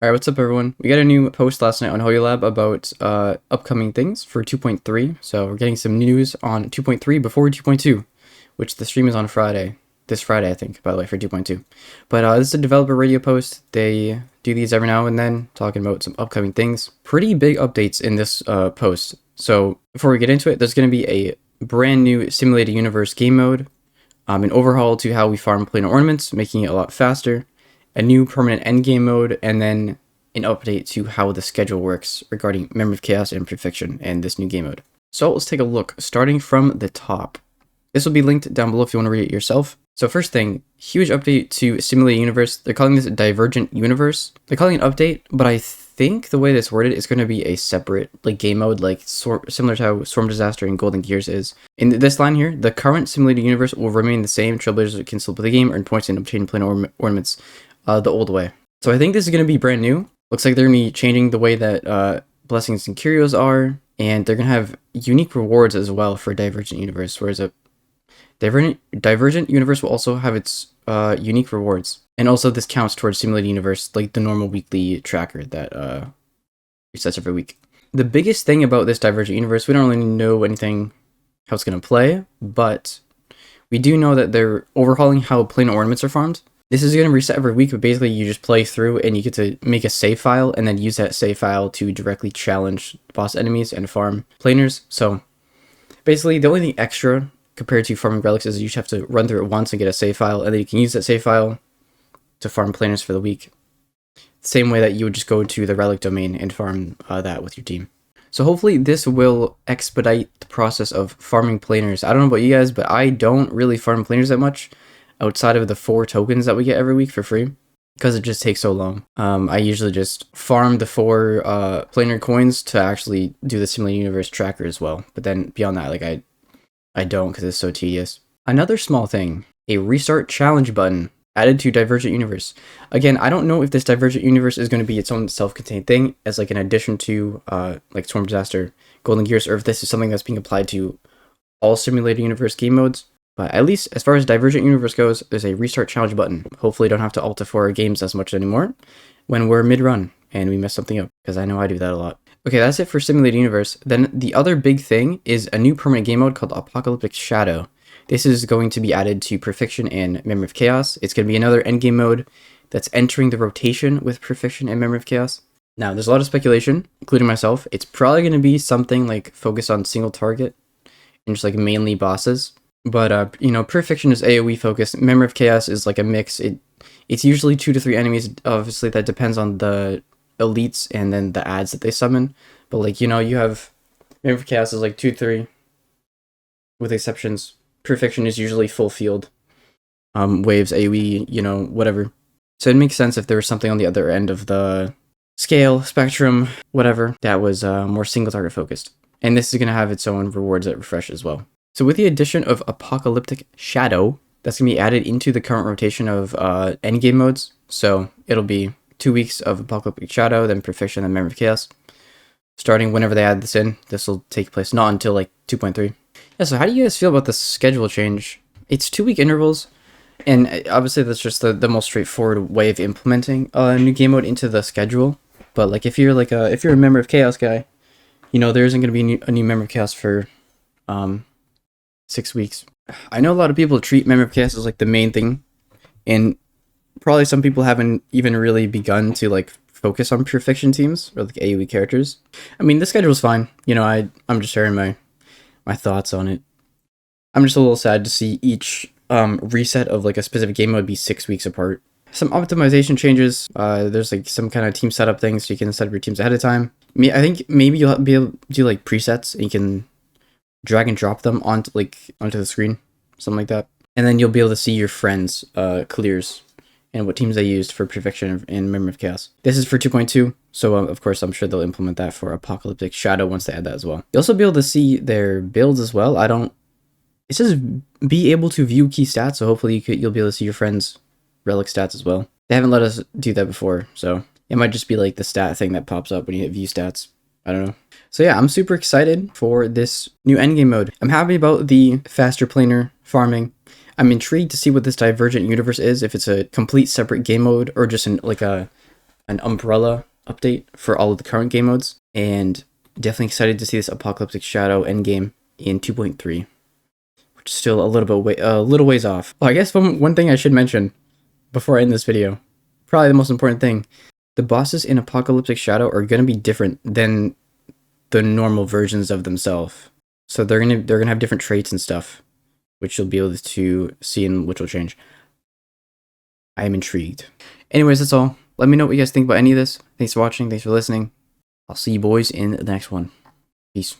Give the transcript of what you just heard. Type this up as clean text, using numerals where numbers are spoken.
Alright, what's up everyone? We got a new post last night on Hoyo Lab about upcoming things for 2.3. So we're getting some news on 2.3 before 2.2, which the stream is on Friday. This Friday, I think, by the way, for 2.2. But this is a developer radio post. They do these every now and then, talking about some upcoming things. Pretty big updates in this post. So before we get into it, there's going to be a brand new simulated universe game mode, an overhaul to how we farm planar ornaments, making it a lot faster, a new permanent endgame mode, and then an update to how the schedule works regarding Memory of Chaos and Perfection and this new game mode. So let's take a look, starting from the top. This will be linked down below if you want to read it yourself. So first thing, huge update to Simulated Universe. They're calling this a Divergent Universe. They're calling it an update, but I think the way this worded is going to be a separate game mode, similar to how Storm Disaster and Golden Gears is. In this line here, the current Simulated Universe will remain the same. Trailblazers can still play the game, earn points, and obtain planar ornaments the old way. So I think this is going to be brand new. Looks like they're going to be changing the way that blessings and curios are, and they're going to have unique rewards as well for Divergent Universe, whereas a Divergent Universe will also have its unique rewards. And also this counts towards Simulated Universe, like the normal weekly tracker that resets every week. The biggest thing about this Divergent Universe, we don't really know anything how it's going to play, but we do know that they're overhauling how planar ornaments are farmed. This is going to reset every week, but basically you just play through and you get to make a save file and then use that save file to directly challenge boss enemies and farm planars. So basically the only thing extra compared to farming relics is you just have to run through it once and get a save file, and then you can use that save file to farm planars for the week. The same way that you would just go to the relic domain and farm that with your team. So hopefully this will expedite the process of farming planars. I don't know about you guys, but I don't really farm planars that much outside of the 4 tokens that we get every week for free, because it just takes so long. I usually just farm the 4 planar coins to actually do the Simulated Universe tracker as well. But then beyond that, like I don't, because it's so tedious. Another small thing, a restart challenge button added to Divergent Universe. Again, I don't know if this Divergent Universe is going to be its own self-contained thing as like an addition to like Storm Disaster, Golden Gears, or if this is something that's being applied to all Simulated Universe game modes. But at least as far as Divergent Universe goes, there's a restart challenge button. Hopefully don't have to alter for our games as much anymore when we're mid-run and we mess something up, because I know I do that a lot. Okay, that's it for Simulated Universe. Then the other big thing is a new permanent game mode called Apocalyptic Shadow. This is going to be added to Perfection and Memory of Chaos. It's going to be another endgame mode that's entering the rotation with Perfection and Memory of Chaos. Now, there's a lot of speculation, including myself. It's probably going to be something like focused on single target and just like mainly bosses. But, you know, Perfection is AoE focused. Memory of Chaos is like a mix. It's usually 2 to 3 enemies. Obviously, that depends on the elites and then the ads that they summon. But, like, you know, you have Memory of Chaos is like 2 to 3 with exceptions. Perfection is usually full field. Waves, AoE, you know, whatever. So it makes sense if there was something on the other end of the scale, spectrum, whatever, that was more single target focused. And this is going to have its own rewards that refresh as well. So with the addition of Apocalyptic Shadow, that's going to be added into the current rotation of endgame modes. So it'll be 2 weeks of Apocalyptic Shadow, then Perfection, then Memory of Chaos. Starting whenever they add this in, this will take place not until like 2.3. Yeah, so how do you guys feel about the schedule change? It's 2-week intervals, and obviously that's just the most straightforward way of implementing a new game mode into the schedule. But like if you're a Memory of Chaos guy, you know there isn't going to be a new Memory of Chaos for 6 weeks. I know a lot of people treat Memory of Chaos as like the main thing, and probably some people haven't even really begun to like focus on Perfection teams or like AoE characters. I mean, the schedule's fine. You know, I'm just sharing my thoughts on it. I'm just a little sad to see each reset of like a specific game mode be 6 weeks apart. Some optimization changes. There's like some kind of team setup things, so you can set up your teams ahead of time. I think maybe you'll be able to do like presets, and you can drag and drop them onto the screen, something like that. And then you'll be able to see your friends' clears and what teams they used for Perfection and Memory of Chaos. This is for 2.2, so of course I'm sure they'll implement that for Apocalyptic Shadow once they add that as well. You'll also be able to see their builds as well. It says be able to view key stats, so hopefully you'll be able to see your friends' relic stats as well. They haven't let us do that before, so it might just be like the stat thing that pops up when you hit view stats. I don't know. So yeah, I'm super excited for this new endgame mode. I'm happy about the faster planar farming. I'm intrigued to see what this Divergent Universe is, if it's a complete separate game mode or just like a an umbrella update for all of the current game modes, and definitely excited to see this Apocalyptic Shadow endgame in 2.3, which is still a little ways off. Oh, I guess one thing I should mention before I end this video, probably the most important thing, the bosses in Apocalyptic Shadow are gonna be different than the normal versions of themselves. So they're gonna have different traits and stuff, which you'll be able to see and which will change. I am intrigued. Anyways, that's all. Let me know what you guys think about any of this. Thanks for watching. Thanks for listening. I'll see you boys in the next one. Peace.